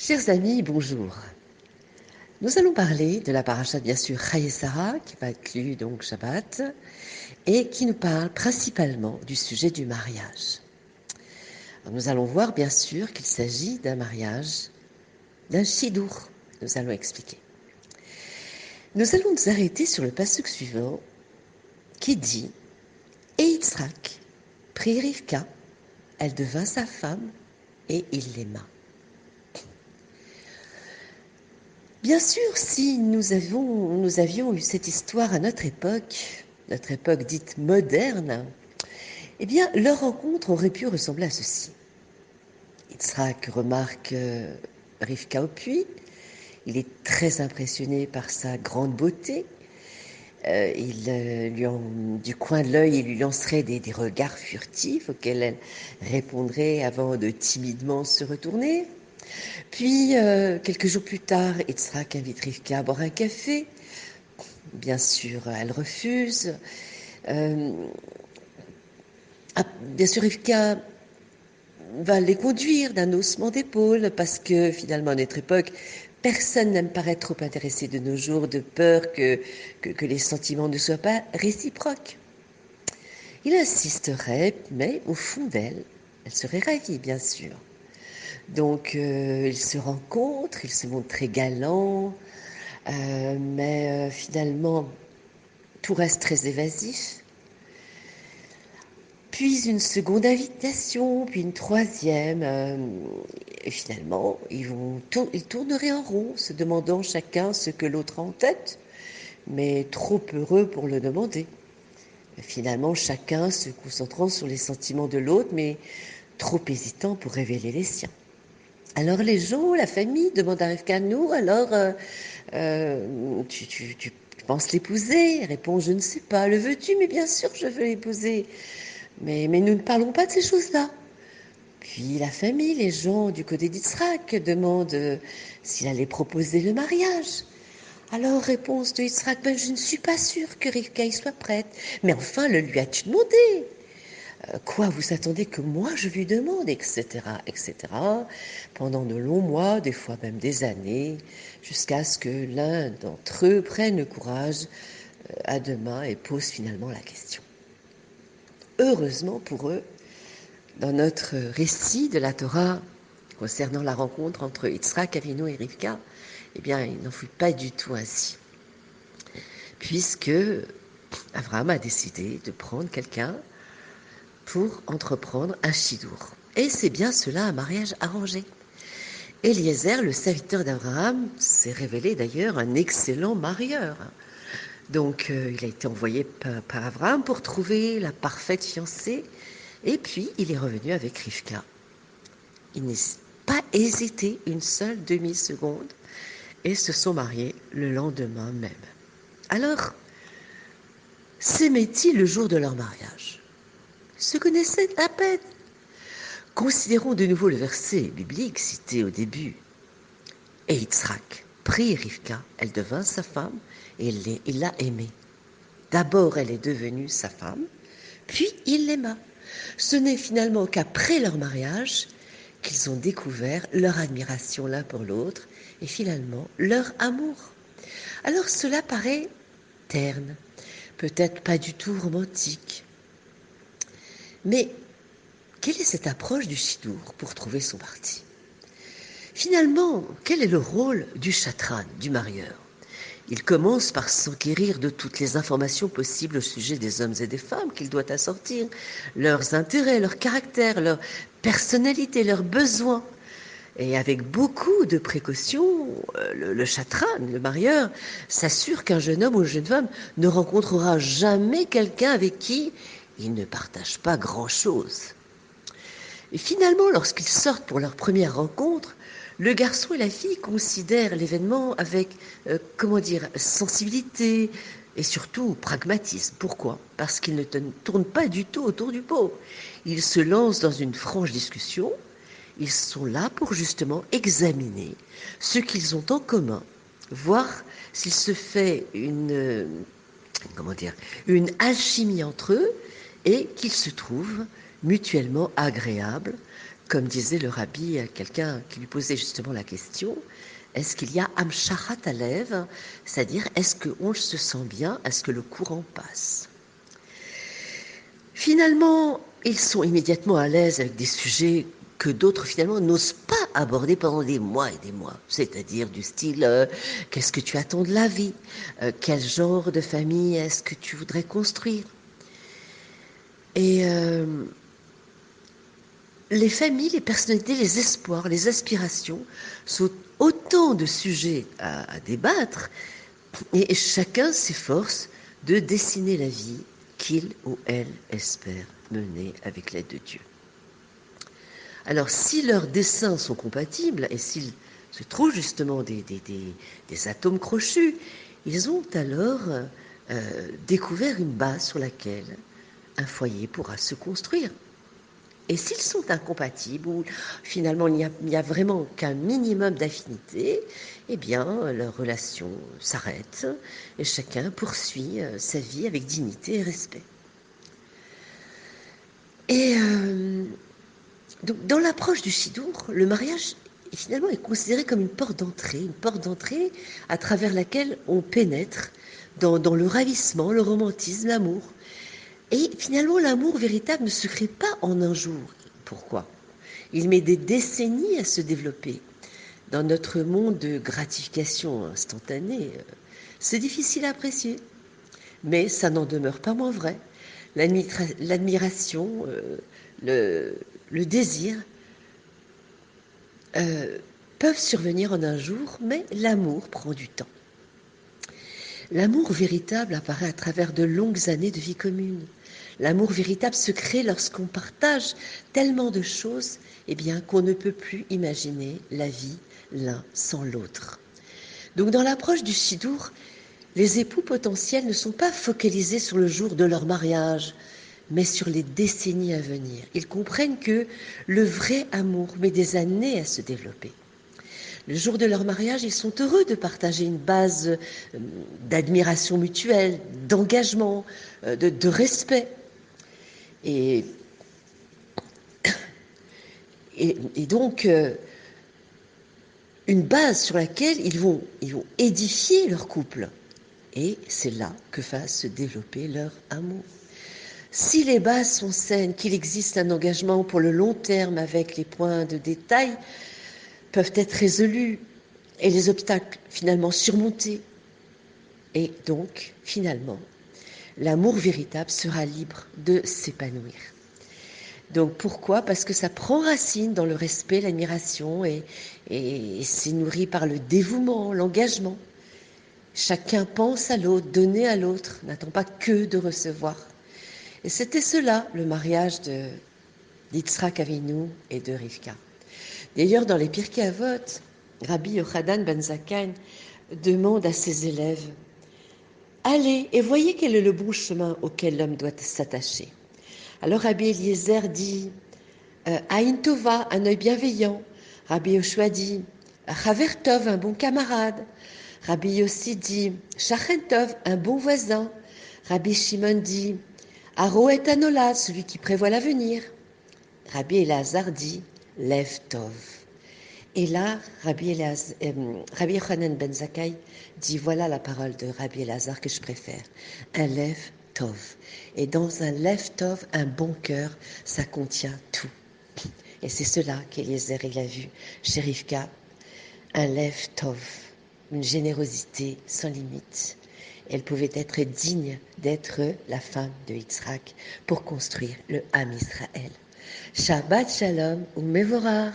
Chers amis, bonjour. Nous allons parler de la paracha, bien sûr, Chayei Sarah, qui va être lue donc Shabbat, et qui nous parle principalement du sujet du mariage. Alors, nous allons voir, bien sûr, qu'il s'agit d'un mariage, d'un shidur. Nous allons expliquer. Nous allons nous arrêter sur le pasuk suivant, qui dit « Et Yitzhak prit Rivka, elle devint sa femme, et il l'aima. » Bien sûr, si nous avions eu cette histoire à notre époque dite moderne, eh bien, leur rencontre aurait pu ressembler à ceci. Yitzhak remarque Rivka au puits. Il est très impressionné par sa grande beauté. Du coin de l'œil, il lui lancerait des regards furtifs auxquels elle répondrait avant de timidement se retourner. Puis, quelques jours plus tard, Yitzhak invite Rivka à boire un café. Bien sûr, elle refuse. Bien sûr, Rivka va les conduire d'un haussement d'épaule parce que finalement, à notre époque, personne n'aime paraître trop intéressé de nos jours de peur que les sentiments ne soient pas réciproques. Il insisterait, mais au fond d'elle, elle serait ravie, bien sûr. Donc, ils se rencontrent, ils se montrent très galants, mais finalement, tout reste très évasif. Puis une seconde invitation, puis une troisième. Et finalement, ils tourneraient en rond, se demandant chacun ce que l'autre a en tête, mais trop heureux pour le demander. Et finalement, chacun se concentrant sur les sentiments de l'autre, mais trop hésitant pour révéler les siens. Alors les gens, la famille, demandent à Rivka, nous, alors, tu penses l'épouser? Elle répond, je ne sais pas. Le veux-tu? Mais bien sûr, je veux l'épouser. Mais nous ne parlons pas de ces choses-là. Puis la famille, les gens du côté d'Yitzhak demandent s'il allait proposer le mariage. Alors, réponse de Yitzhak, ben, je ne suis pas sûre que Rivka y soit prête. Mais enfin, le lui as-tu demandé? Quoi, vous attendez que moi je lui demande, etc., etc. Pendant de longs mois, des fois même des années, jusqu'à ce que l'un d'entre eux prenne le courage à deux mains et pose finalement la question. Heureusement pour eux, dans notre récit de la Torah concernant la rencontre entre Yitzhak Avinu et Rivka, eh bien, il n'en fut pas du tout ainsi. Puisque Abraham a décidé de prendre quelqu'un pour entreprendre un shidur. Et c'est bien cela, un mariage arrangé. Eliezer, le serviteur d'Abraham, s'est révélé d'ailleurs un excellent marieur. Donc, il a été envoyé par Abraham pour trouver la parfaite fiancée. Et puis, il est revenu avec Rivka. Il n'a pas hésité une seule demi-seconde et se sont mariés le lendemain même. Alors, s'aimaient-ils le jour de leur mariage? Ils se connaissaient à peine. Considérons de nouveau le verset biblique cité au début. Et Yitzhak prit Rivka, elle devint sa femme et il l'a aimée. D'abord, elle est devenue sa femme, puis il l'aima. Ce n'est finalement qu'après leur mariage qu'ils ont découvert leur admiration l'un pour l'autre et finalement leur amour. Alors cela paraît terne, peut-être pas du tout romantique. Mais quelle est cette approche du shidur pour trouver son parti? Finalement, quel est le rôle du chatran, du marieur? Il commence par s'enquérir de toutes les informations possibles au sujet des hommes et des femmes qu'il doit assortir, leurs intérêts, leur caractère, leur personnalité, leurs besoins. Et avec beaucoup de précautions, le chatran, le marieur, s'assure qu'un jeune homme ou une jeune femme ne rencontrera jamais quelqu'un avec qui il ne partage pas grand-chose. Et finalement, lorsqu'ils sortent pour leur première rencontre, le garçon et la fille considèrent l'événement avec, sensibilité et surtout pragmatisme. Pourquoi? Parce qu'ils ne tournent pas du tout autour du pot. Ils se lancent dans une franche discussion. Ils sont là pour justement examiner ce qu'ils ont en commun, voir s'il se fait une alchimie entre eux et qu'ils se trouvent mutuellement agréables, Comme disait le rabbi à quelqu'un qui lui posait justement la question, est-ce qu'il y a Amsharat Alev, c'est-à-dire est-ce qu'on se sent bien, est-ce que le courant passe? Finalement, ils sont immédiatement à l'aise avec des sujets que d'autres finalement n'osent pas aborder pendant des mois et des mois. C'est-à-dire du style qu'est-ce que tu attends de la vie? Quel genre de famille est-ce que tu voudrais construire? Et les familles, les personnalités, les espoirs, les aspirations sont autant de sujets à débattre et chacun s'efforce de dessiner la vie qu'il ou elle espère mener avec l'aide de Dieu. Alors, si leurs dessins sont compatibles et s'il se trouve justement des atomes crochus, ils ont alors découvert une base sur laquelle un foyer pourra se construire. Et s'ils sont incompatibles, ou finalement il n'y a vraiment qu'un minimum d'affinité, eh bien leur relation s'arrête et chacun poursuit sa vie avec dignité et respect. Et donc dans l'approche du Shidour, le mariage finalement est considéré comme une porte d'entrée à travers laquelle on pénètre dans le ravissement, le romantisme, l'amour. Et finalement, l'amour véritable ne se crée pas en un jour. Pourquoi? Il met des décennies à se développer. Dans notre monde de gratification instantanée, c'est difficile à apprécier, mais ça n'en demeure pas moins vrai. L'admiration, le désir peuvent survenir en un jour, mais l'amour prend du temps. L'amour véritable apparaît à travers de longues années de vie commune. L'amour véritable se crée lorsqu'on partage tellement de choses, eh bien, qu'on ne peut plus imaginer la vie l'un sans l'autre. Donc, dans l'approche du Shidour, les époux potentiels ne sont pas focalisés sur le jour de leur mariage, mais sur les décennies à venir. Ils comprennent que le vrai amour met des années à se développer. Le jour de leur mariage, ils sont heureux de partager une base d'admiration mutuelle, d'engagement, de respect. Et, et donc, une base sur laquelle ils vont édifier leur couple. Et c'est là que va se développer leur amour. Si les bases sont saines, qu'il existe un engagement pour le long terme avec les points de détail peuvent être résolus et les obstacles finalement surmontés. Et donc, finalement, l'amour véritable sera libre de s'épanouir. Donc pourquoi? Parce que ça prend racine dans le respect, l'admiration et c'est nourri par le dévouement, l'engagement. Chacun pense à l'autre, donner à l'autre, n'attend pas que de recevoir. Et c'était cela, le mariage d'Yitzhak Avinu et de Rivka. D'ailleurs, dans les Pirkei Avot, Rabbi Yochanan ben Zakkai demande à ses élèves « Allez et voyez quel est le bon chemin auquel l'homme doit s'attacher. » Alors Rabbi Eliezer dit Aïn Tova, un œil bienveillant. Rabbi Yoshua dit Chaver Tov, un bon camarade. Rabbi Yossi dit Shachen Tov, un bon voisin. Rabbi Shimon dit Aroet Anola, celui qui prévoit l'avenir. Rabbi Elazar dit Lev Tov. Et là, Rabbi Yochanan ben Zakkai dit voilà la parole de Rabbi Elazar que je préfère. Un Lev Tov. Et dans un Lev Tov, un bon cœur, ça contient tout. Et c'est cela qu'Eliezer il a vu chez Rivka. Un Lev Tov, une générosité sans limite. Elle pouvait être digne d'être la femme de Yitzhak pour construire le Ham Israël. Shabbat Shalom ou Mevorach.